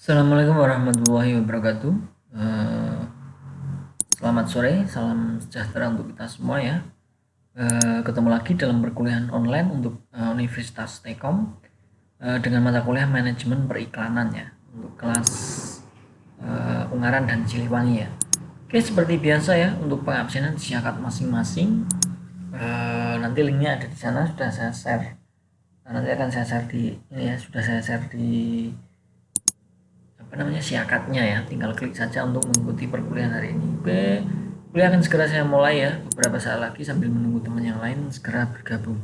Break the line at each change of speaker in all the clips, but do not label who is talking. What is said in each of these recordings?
Assalamualaikum warahmatullahi wabarakatuh. Eh, Selamat sore, salam sejahtera untuk kita semua ya. Ketemu lagi dalam perkuliahan online untuk Universitas Tekom dengan mata kuliah manajemen periklanan ya, untuk kelas Ungaran dan Siliwangi ya. Oke, seperti biasa ya, untuk pengabsenan disiapkan masing-masing. Nanti linknya ada di sana, sudah saya share. Nanti akan saya share di ini ya, sudah saya share di siakatnya ya, tinggal klik saja untuk mengikuti perkuliahan hari ini. Oke, kuliah akan segera saya mulai ya, beberapa saat lagi sambil menunggu teman yang lain segera bergabung.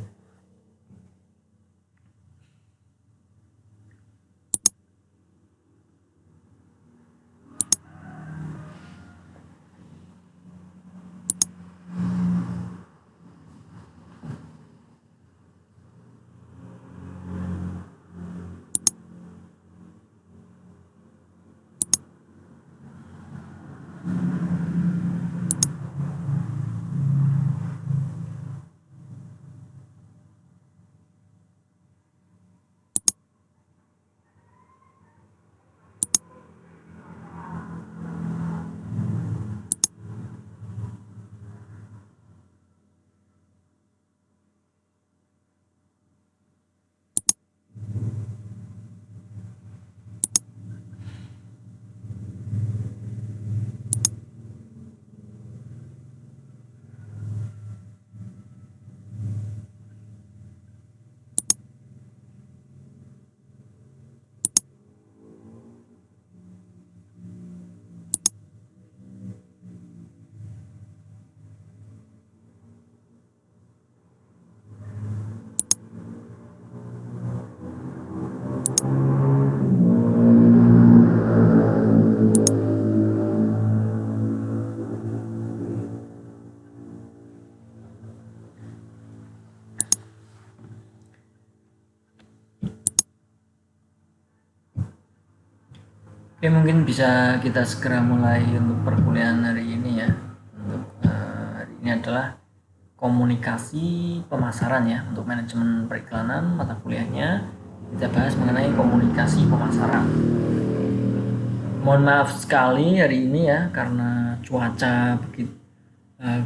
Oke, mungkin bisa kita segera mulai untuk perkuliahan hari ini ya. Untuk hari ini adalah komunikasi pemasaran ya, untuk manajemen periklanan. Mata kuliahnya kita bahas mengenai komunikasi pemasaran. Mohon maaf sekali hari ini ya, karena cuaca begitu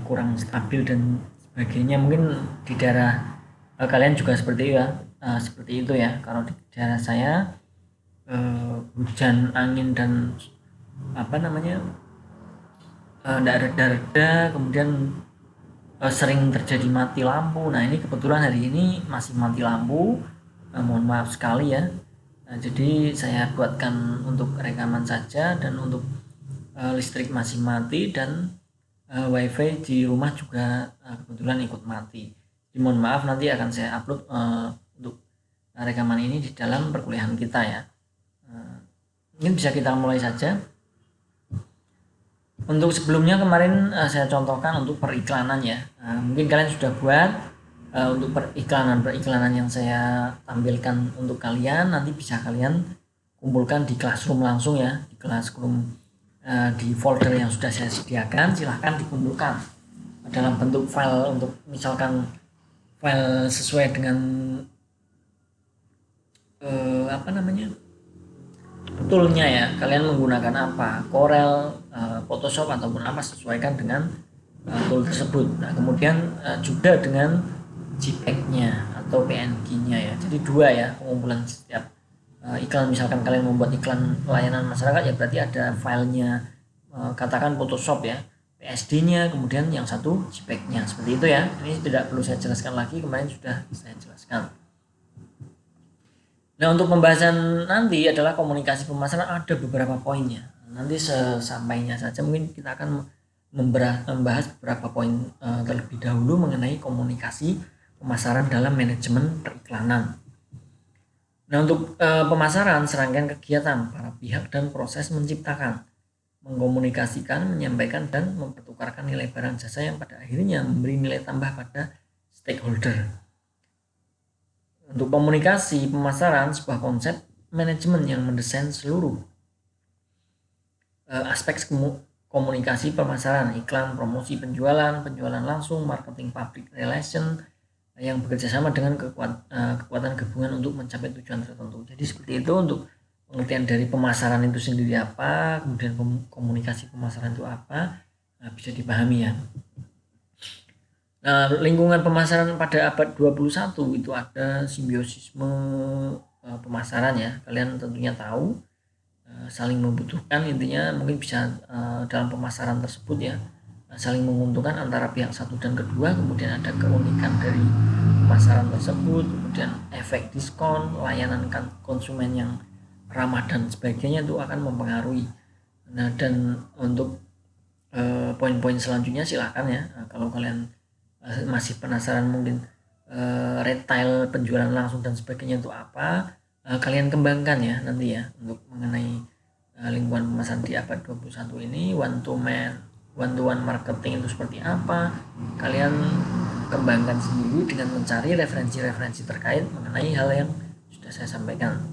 kurang stabil dan sebagainya. Mungkin di daerah kalian juga seperti itu ya. Kalau di daerah saya hujan, angin dan tidak reda-reda, kemudian sering terjadi mati lampu. Nah, ini kebetulan hari ini masih mati lampu. Mohon maaf sekali ya. Jadi saya buatkan untuk rekaman saja, dan untuk listrik masih mati, dan wifi di rumah juga kebetulan ikut mati. Jadi mohon maaf, nanti akan saya upload untuk rekaman ini di dalam perkuliahan kita ya. Mungkin bisa kita mulai saja. Untuk sebelumnya kemarin saya contohkan untuk periklanan ya. Mungkin kalian sudah buat untuk periklanan yang saya tampilkan untuk kalian. Nanti bisa kalian kumpulkan di Classroom langsung ya, di Classroom di folder yang sudah saya sediakan. Silahkan dikumpulkan dalam bentuk file, untuk misalkan file sesuai dengan toolnya ya, kalian menggunakan apa, Corel, Photoshop ataupun apa, sesuaikan dengan tool tersebut. Nah, kemudian juga dengan JPEG-nya atau PNG-nya ya. Jadi dua ya pengumpulan setiap iklan. Misalkan kalian membuat iklan layanan masyarakat ya, berarti ada filenya, katakan Photoshop ya, PSD-nya, kemudian yang satu JPEG-nya, seperti itu ya. Ini tidak perlu saya jelaskan lagi, kemarin sudah saya jelaskan. Nah, untuk pembahasan nanti adalah komunikasi pemasaran, ada beberapa poinnya. Nanti sesampainya saja mungkin kita akan membahas beberapa poin terlebih dahulu mengenai komunikasi pemasaran dalam manajemen periklanan. Nah, untuk pemasaran, serangkaian kegiatan para pihak dan proses menciptakan, mengkomunikasikan, menyampaikan, dan mempertukarkan nilai barang jasa yang pada akhirnya memberi nilai tambah pada stakeholder. Untuk komunikasi pemasaran, sebuah konsep manajemen yang mendesain seluruh aspek komunikasi pemasaran, iklan, promosi, penjualan langsung, marketing, public relation, yang bekerja sama dengan kekuatan gabungan untuk mencapai tujuan tertentu. Jadi seperti itu untuk pengertian dari pemasaran itu sendiri apa, kemudian komunikasi pemasaran itu apa, bisa dipahami ya. Nah, lingkungan pemasaran pada abad 21 itu ada simbiosisme pemasaran ya. Kalian tentunya tahu saling membutuhkan, intinya mungkin bisa dalam pemasaran tersebut ya saling menguntungkan antara pihak satu dan kedua. Kemudian ada keunikan dari pemasaran tersebut, kemudian efek diskon, layanan konsumen yang ramah dan sebagainya itu akan mempengaruhi. Nah, dan untuk poin-poin selanjutnya silahkan ya, kalau kalian masih penasaran mungkin retail, penjualan langsung dan sebagainya itu apa, kalian kembangkan ya nanti ya untuk mengenai lingkungan pemasaran di abad 21 ini. One to one marketing itu seperti apa, kalian kembangkan sendiri dengan mencari referensi-referensi terkait mengenai hal yang sudah saya sampaikan.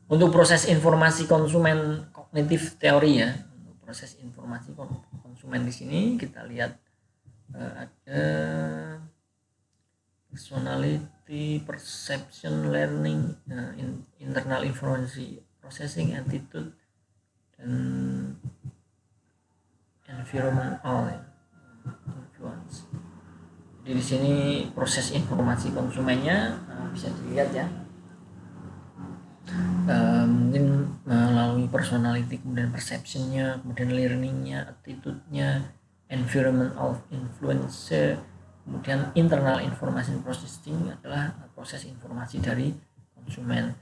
Untuk proses informasi konsumen kognitif teori ya, untuk proses informasi konsumen di sini kita lihat ada personality, perception, learning, internal information processing, attitude, dan environmental influence. Jadi di sini proses informasi konsumennya bisa dilihat ya. Mungkin melalui personality, kemudian perceptionnya, kemudian learningnya, attitude-nya, environment of influence, kemudian internal information processing adalah proses informasi dari konsumen.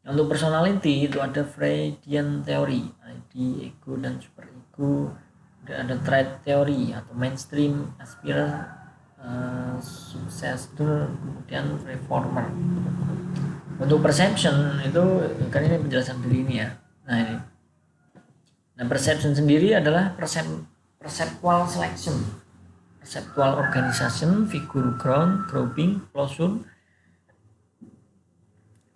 Untuk personality itu ada Freudian theory, ID, ego dan super ego. Ada trait theory atau mainstream, aspirant, successor, kemudian reformer. Untuk perception itu kan ini penjelasan dari ini ya. Nah ini. Nah perception sendiri adalah perceptual selection, perceptual organization, figure ground, grouping, closure,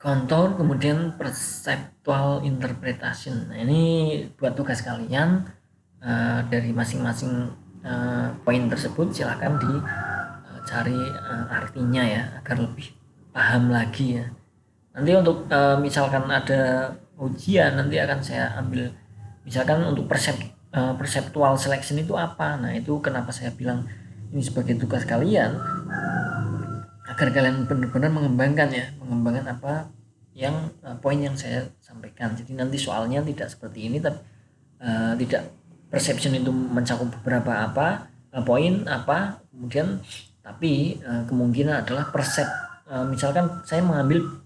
contour, kemudian perceptual interpretation. Nah ini buat tugas kalian dari masing-masing poin tersebut silakan dicari artinya ya agar lebih paham lagi ya. Nanti untuk misalkan ada ujian nanti akan saya ambil misalkan untuk perceptual selection itu apa. Nah itu kenapa saya bilang ini sebagai tugas kalian agar kalian benar-benar mengembangkan apa yang poin yang saya sampaikan. Jadi nanti soalnya tidak seperti ini, tapi tidak perception itu mencakup beberapa poin apa, kemudian tapi kemungkinan adalah misalkan saya mengambil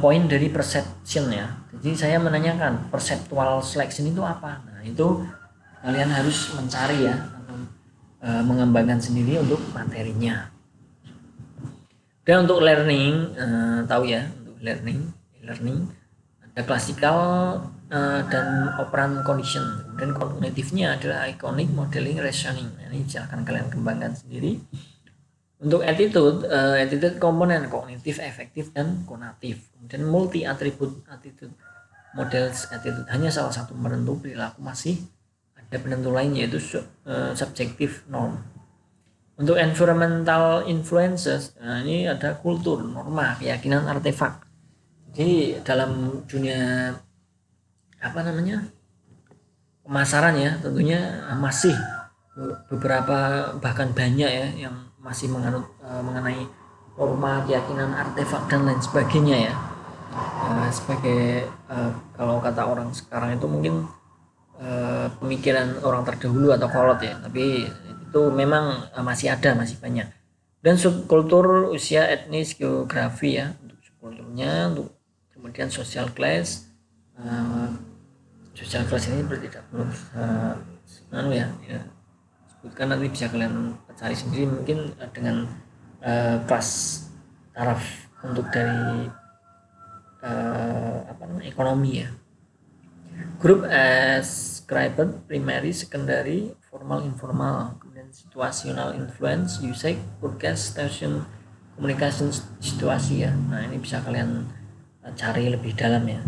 poin dari perception ya. Jadi saya menanyakan perceptual selection itu apa. Nah itu kalian harus mencari ya atau mengembangkan sendiri untuk materinya. Dan untuk learning tahu ya, untuk learning ada klasikal dan operant condition. Dan kognitifnya adalah iconic, modeling, reasoning. Nah, ini silahkan kalian kembangkan sendiri. Untuk attitude komponen kognitif, efektif, dan konatif. Kemudian multi attitude models attitude hanya salah satu menentu perilaku, masih ada penentu lain yaitu subjective norm. Untuk environmental influences, ini ada kultur, norma, keyakinan, artefak. Jadi dalam dunia pemasaran ya tentunya masih beberapa bahkan banyak ya yang masih menganut mengenai norma, keyakinan, artefak dan lain sebagainya ya. Sebagai kalau kata orang sekarang itu mungkin pemikiran orang terdahulu atau kolot ya, tapi itu memang masih masih banyak. Dan subkultur, usia, etnis, geografi ya untuk subkulturnya. Untuk kemudian social class ini tidak belum sebutkan, nanti bisa kalian cari sendiri mungkin dengan kelas taraf untuk dari ekonomi ya. Group ascribed, primary, secondary, formal, informal, kemudian situational influence, usage, forecast, station, communication, situasi ya. Nah ini bisa kalian cari lebih dalam ya.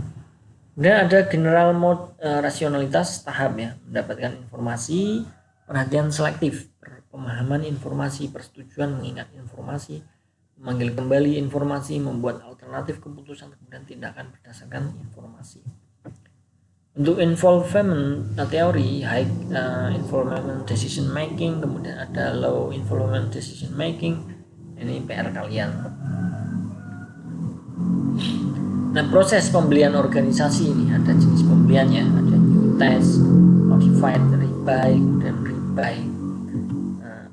Kemudian ada general mode, rasionalitas tahap ya, mendapatkan informasi, perhatian selektif, pemahaman informasi, persetujuan, mengingat informasi, memanggil kembali informasi, membuat alternatif keputusan, kemudian tindakan berdasarkan informasi. Untuk involvement teori, high involvement decision making, kemudian ada low involvement decision making. Ini PR kalian. Nah, proses pembelian organisasi ini ada jenis pembeliannya, ada new test, modified, rebuy, dan rebuy.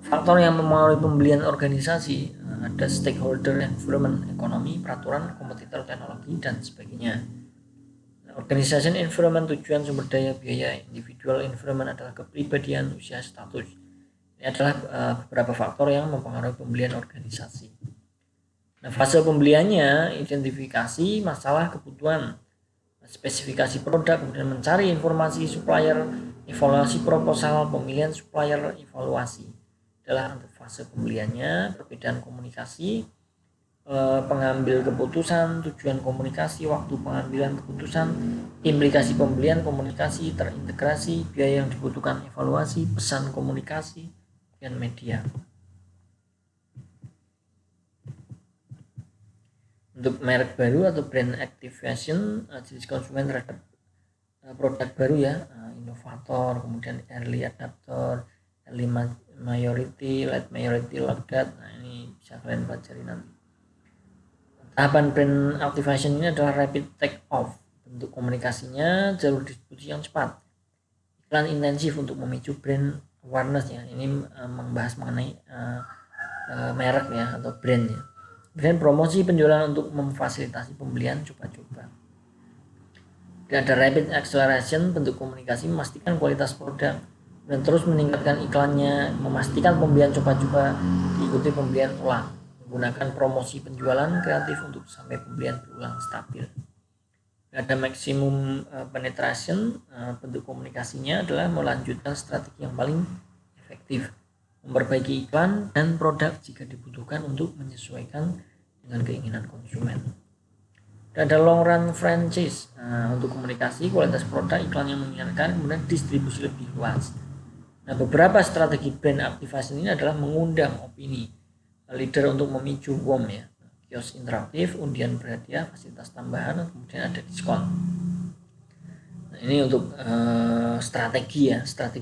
Faktor yang mempengaruhi pembelian organisasi ada stakeholder, environment, ekonomi, peraturan, kompetitor, teknologi, dan sebagainya. Organization environment, tujuan, sumber daya, biaya. Individual environment adalah kepribadian, usia, status. Ini adalah beberapa faktor yang mempengaruhi pembelian organisasi. Nah, fase pembeliannya, identifikasi masalah, kebutuhan, spesifikasi produk, kemudian mencari informasi supplier, evaluasi proposal, pemilihan supplier, evaluasi. Adalah untuk fase pembeliannya. Perbedaan komunikasi, pengambil keputusan, tujuan komunikasi, waktu pengambilan keputusan, implikasi pembelian, komunikasi, terintegrasi, biaya yang dibutuhkan, evaluasi, pesan komunikasi, dan media. Untuk merek baru atau brand activation, jenis konsumen terhadap produk baru ya, inovator, kemudian early adapter, early majority, late majority, laggard. Nah, ini bisa kalian pelajari nanti. Tahapan brand activation ini adalah rapid take off. Bentuk komunikasinya jalur distribusi yang cepat. Iklan intensif untuk memicu brand awareness ya. Ini membahas mengenai merek ya atau brand ya. Brand promosi penjualan untuk memfasilitasi pembelian coba-coba. Dan ada rapid acceleration, bentuk komunikasi memastikan kualitas produk dan terus meningkatkan iklannya, memastikan pembelian coba-coba diikuti pembelian ulang. Menggunakan promosi penjualan kreatif untuk sampai pembelian berulang stabil. Ada maksimum penetration, bentuk komunikasinya adalah melanjutkan strategi yang paling efektif, memperbaiki iklan dan produk jika dibutuhkan untuk menyesuaikan dengan keinginan konsumen. Dan ada long run franchise, untuk komunikasi, kualitas produk, iklan yang menyenangkan, kemudian distribusi lebih luas. Nah, beberapa strategi brand activation ini adalah mengundang opini leader untuk memicu WOM ya, kios interaktif, undian berhadiah, fasilitas tambahan, kemudian ada diskon. Nah, ini untuk strategi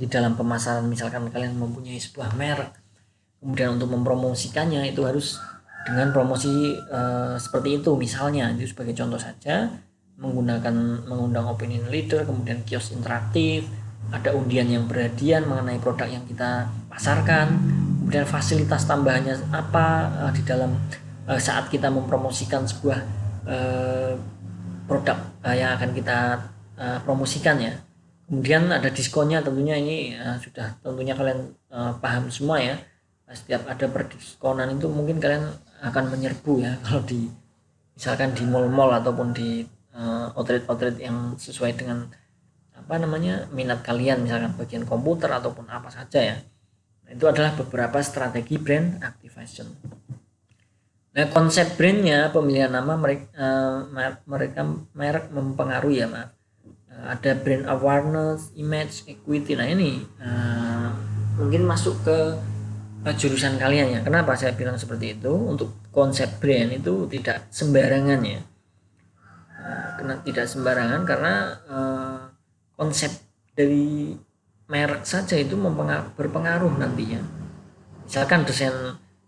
dalam pemasaran. Misalkan kalian mempunyai sebuah merek, kemudian untuk mempromosikannya itu harus dengan promosi seperti itu. Misalnya itu sebagai contoh saja, mengundang opinion leader, kemudian kios interaktif, ada undian yang berhadiah mengenai produk yang kita pasarkan, kemudian fasilitas tambahannya apa di dalam saat kita mempromosikan sebuah produk yang akan kita promosikan ya. Kemudian ada diskonnya, tentunya ini sudah tentunya kalian paham semua ya. Setiap ada perdiskonan itu mungkin kalian akan menyerbu ya, kalau di misalkan di mall-mall ataupun di outlet-outlet yang sesuai dengan minat kalian, misalkan bagian komputer ataupun apa saja ya. Itu adalah beberapa strategi brand activation. Nah, konsep brandnya, pemilihan nama merek mempengaruhi ya, ada brand awareness, image, equity. Nah, ini mungkin masuk ke jurusan kalian ya. Kenapa saya bilang seperti itu? Untuk konsep brand itu tidak sembarangan ya. Tidak sembarangan karena konsep dari merek saja itu berpengaruh nantinya. Misalkan desain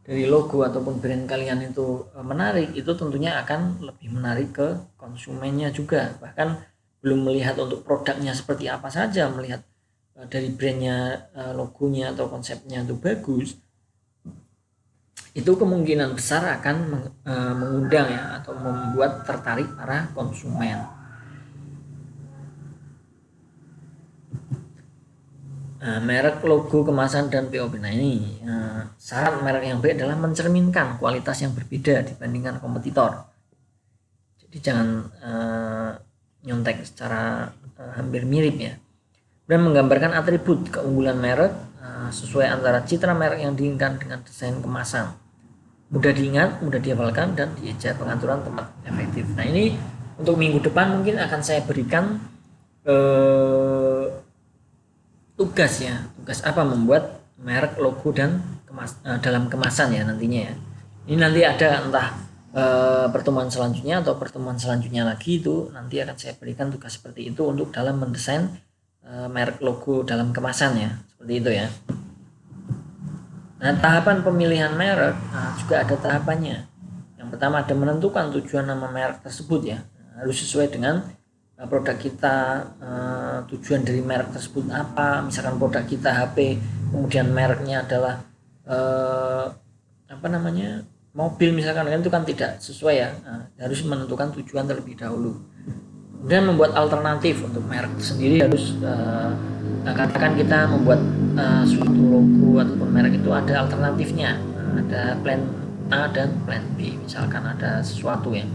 dari logo ataupun brand kalian itu menarik, itu tentunya akan lebih menarik ke konsumennya juga. Bahkan belum melihat untuk produknya seperti apa saja, melihat dari brandnya, logonya atau konsepnya itu bagus, itu kemungkinan besar akan mengundang ya atau membuat tertarik para konsumen. Merek, logo, kemasan, dan POP. Nah, ini syarat merek yang baik adalah mencerminkan kualitas yang berbeda dibandingkan kompetitor. Jadi jangan nyontek secara hampir mirip ya. Dan menggambarkan atribut keunggulan merek sesuai antara citra merek yang diinginkan dengan desain kemasan. Mudah diingat, mudah dihafalkan, dan dieja, pengaturan tempat efektif. Nah, ini untuk minggu depan mungkin akan saya berikan tugas ya, tugas apa membuat merek, logo, dan dalam kemasan ya nantinya ya. Ini nanti ada entah pertemuan selanjutnya atau pertemuan selanjutnya lagi, itu nanti akan saya berikan tugas seperti itu untuk dalam mendesain merek logo dalam kemasan ya, seperti itu ya. Nah, tahapan pemilihan merek juga ada tahapannya. Yang pertama ada menentukan tujuan nama merek tersebut ya, harus sesuai dengan produk kita. Tujuan dari merek tersebut apa, misalkan produk kita HP, kemudian mereknya adalah mobil misalkan, itu kan tidak sesuai ya. Harus menentukan tujuan terlebih dahulu, kemudian membuat alternatif untuk merek sendiri. Harus katakan kita membuat suatu logo ataupun merek itu ada alternatifnya, ada plan A dan plan B, misalkan ada sesuatu ya.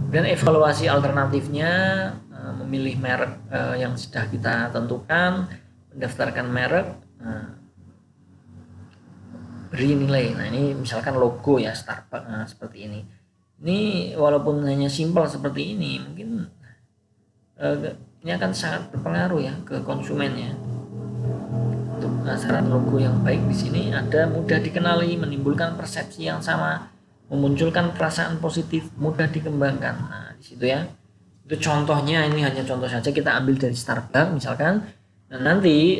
Dan evaluasi alternatifnya, memilih merek yang sudah kita tentukan, mendaftarkan merek, beri nilai. Nah, ini misalkan logo ya Starbucks seperti ini. Ini walaupun hanya simpel seperti ini, mungkin ini akan sangat berpengaruh ya ke konsumennya. Untuk syarat logo yang baik di sini ada mudah dikenali, menimbulkan persepsi yang sama, memunculkan perasaan positif, mudah dikembangkan. Nah, di situ ya. Itu contohnya, ini hanya contoh saja, kita ambil dari Starbucks misalkan. Nah, nanti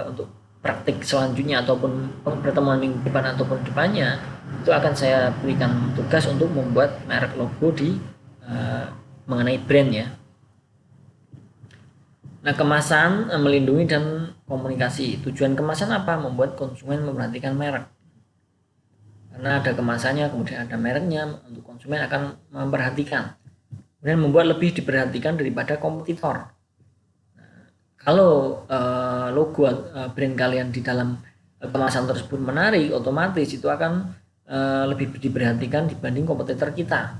untuk praktik selanjutnya ataupun pertemuan minggu depan ataupun depannya, itu akan saya berikan tugas untuk membuat merek logo di mengenai brand ya. Nah, kemasan, melindungi dan komunikasi. Tujuan kemasan apa? Membuat konsumen memperhatikan merek. Karena ada kemasannya, kemudian ada mereknya, untuk konsumen akan memperhatikan. Kemudian membuat lebih diperhatikan daripada kompetitor. Nah, kalau logo brand kalian di dalam kemasan tersebut menarik, otomatis itu akan lebih diperhatikan dibanding kompetitor kita.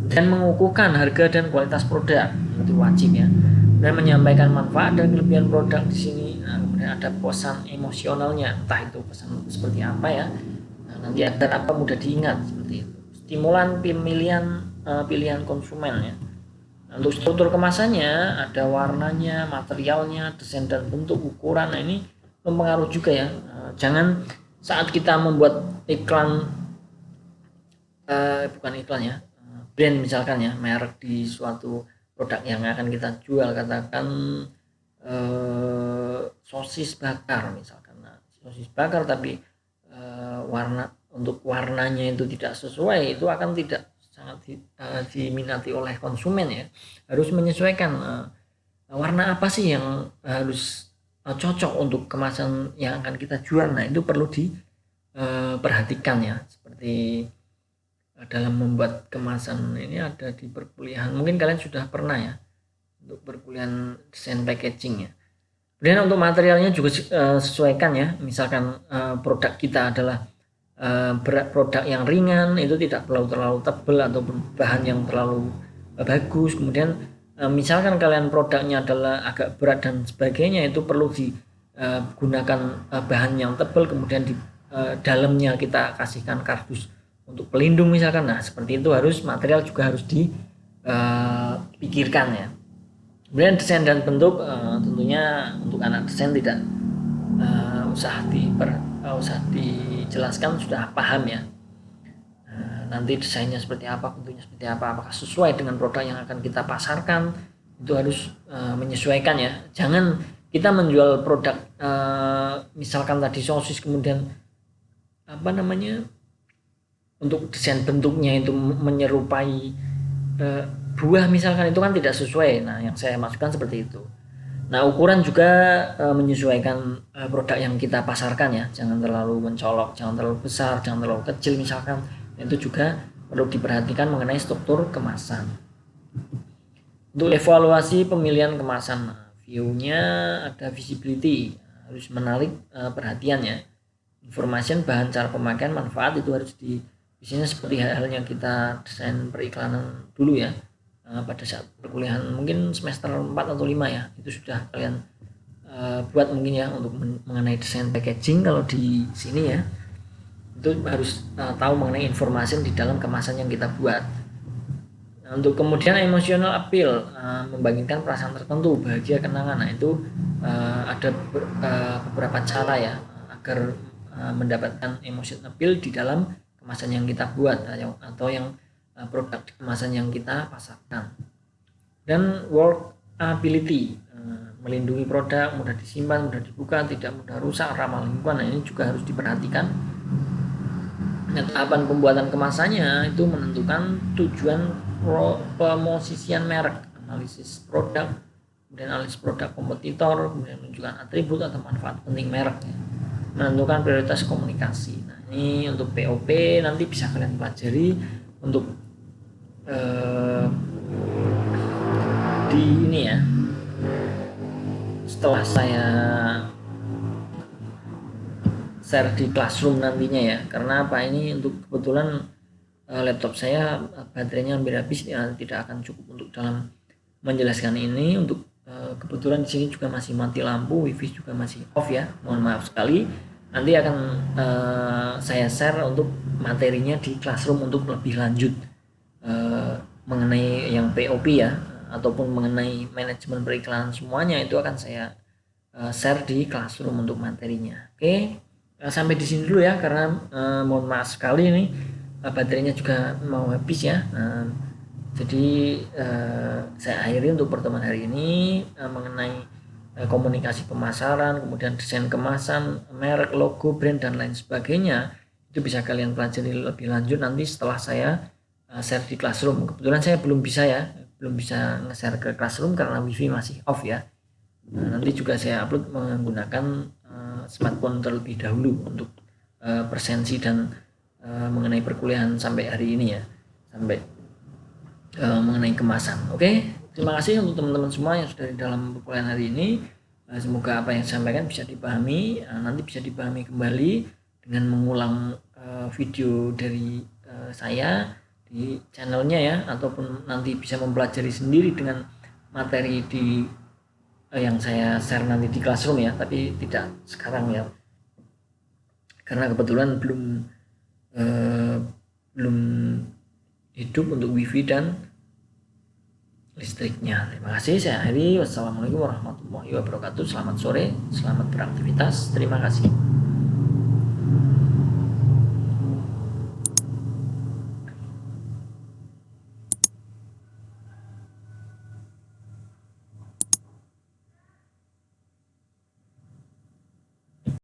Dan mengukuhkan harga dan kualitas produk, itu wajib ya. Dan menyampaikan manfaat dan kelebihan produk di sini. Nah, kemudian ada pesan emosionalnya, entah itu pesan seperti apa ya. Nah, nanti agar apa mudah diingat seperti itu. Stimulan pilihan konsumen ya. Nah, untuk struktur kemasannya ada warnanya, materialnya, desain dan bentuk, ukuran. Nah, ini mempengaruhi juga ya. Jangan saat kita membuat iklan, bukan iklan ya, brand misalkan ya, merek di suatu produk yang akan kita jual, katakan sosis bakar misalkan. Nah, sosis bakar tapi warnanya itu tidak sesuai, itu akan tidak sangat diminati oleh konsumen ya. Harus menyesuaikan warna apa sih yang harus cocok untuk kemasan yang akan kita jual. Nah, itu perlu diperhatikan ya. Seperti dalam membuat kemasan ini ada di perkuliahan, mungkin kalian sudah pernah ya, untuk perkuliahan desain packaging ya. Kemudian untuk materialnya juga sesuaikan ya, misalkan produk kita adalah produk yang ringan, itu tidak perlu terlalu tebal ataupun bahan yang terlalu bagus. Kemudian misalkan kalian produknya adalah agak berat dan sebagainya, itu perlu digunakan bahan yang tebal, kemudian di dalamnya kita kasihkan kardus untuk pelindung misalkan. Nah, seperti itu, material juga harus dipikirkan ya. Kemudian desain dan bentuk, tentunya untuk anak desain tidak usah dijelaskan, sudah paham ya. Nanti desainnya seperti apa, bentuknya seperti apa, apakah sesuai dengan produk yang akan kita pasarkan, itu harus menyesuaikan ya. Jangan kita menjual produk misalkan tadi sosis, kemudian untuk desain bentuknya itu menyerupai buah misalkan, itu kan tidak sesuai. Nah, yang saya maksudkan seperti itu. Nah, ukuran juga menyesuaikan produk yang kita pasarkan ya. Jangan terlalu mencolok, jangan terlalu besar, jangan terlalu kecil misalkan. Itu juga perlu diperhatikan mengenai struktur kemasan. Untuk evaluasi pemilihan kemasan, view-nya ada visibility, harus menarik perhatian ya. Information, bahan, cara pemakaian, manfaat, itu harus biasanya seperti halnya kita desain periklanan dulu ya, pada saat perkuliahan mungkin semester 4 atau 5 ya, itu sudah kalian buat mungkin ya, untuk mengenai desain packaging. Kalau di sini ya, itu harus tahu mengenai informasi di dalam kemasan yang kita buat. Nah, untuk kemudian emotional appeal, membangkitkan perasaan tertentu, bahagia, kenangan. Nah, itu ada beberapa cara ya agar mendapatkan emotional appeal di dalam kemasan yang kita buat atau yang produk kemasan yang kita pasarkan. Dan workability, melindungi produk, mudah disimpan, mudah dibuka, tidak mudah rusak, ramah lingkungan. Nah, ini juga harus diperhatikan. Nah, tahapan pembuatan kemasannya itu menentukan tujuan pemosisian merek, analisis produk, kemudian analisis produk kompetitor, kemudian menunjukkan atribut atau manfaat penting merek, ya. Menentukan prioritas komunikasi. Nah, ini untuk POP nanti bisa kalian pelajari untuk di ini ya, setelah saya share di Classroom nantinya ya. Karena apa, ini untuk kebetulan laptop saya baterainya hampir habis ya, tidak akan cukup untuk dalam menjelaskan ini. Untuk kebetulan di sini juga masih mati lampu, wifi juga masih off ya, mohon maaf sekali. Nanti akan saya share untuk materinya di Classroom untuk lebih lanjut mengenai yang POP ya, ataupun mengenai manajemen periklanan, semuanya itu akan saya share di Classroom untuk materinya. Oke, sampai di sini dulu ya, karena mohon maaf sekali ini baterainya juga mau habis ya. Jadi saya akhiri untuk pertemuan hari ini mengenai komunikasi pemasaran, kemudian desain kemasan, merek, logo, brand, dan lain sebagainya. Itu bisa kalian pelajari lebih lanjut nanti setelah saya share di Classroom. Kebetulan saya belum bisa nge-share ke Classroom karena wifi masih off ya. Nanti juga saya upload menggunakan smartphone terlebih dahulu untuk presensi dan mengenai perkuliahan sampai hari ini ya, sampai mengenai kemasan. Oke, terima kasih untuk teman-teman semua yang sudah di dalam perkuliahan hari ini. Semoga apa yang saya sampaikan bisa dipahami, nanti bisa dipahami kembali dengan mengulang video dari saya di channelnya ya, ataupun nanti bisa mempelajari sendiri dengan materi di yang saya share nanti di Classroom ya, tapi tidak sekarang ya, karena kebetulan belum hidup untuk wifi dan listriknya. Terima kasih, saya akhiri. Wassalamualaikum warahmatullahi wabarakatuh. Selamat sore, selamat beraktivitas, terima kasih.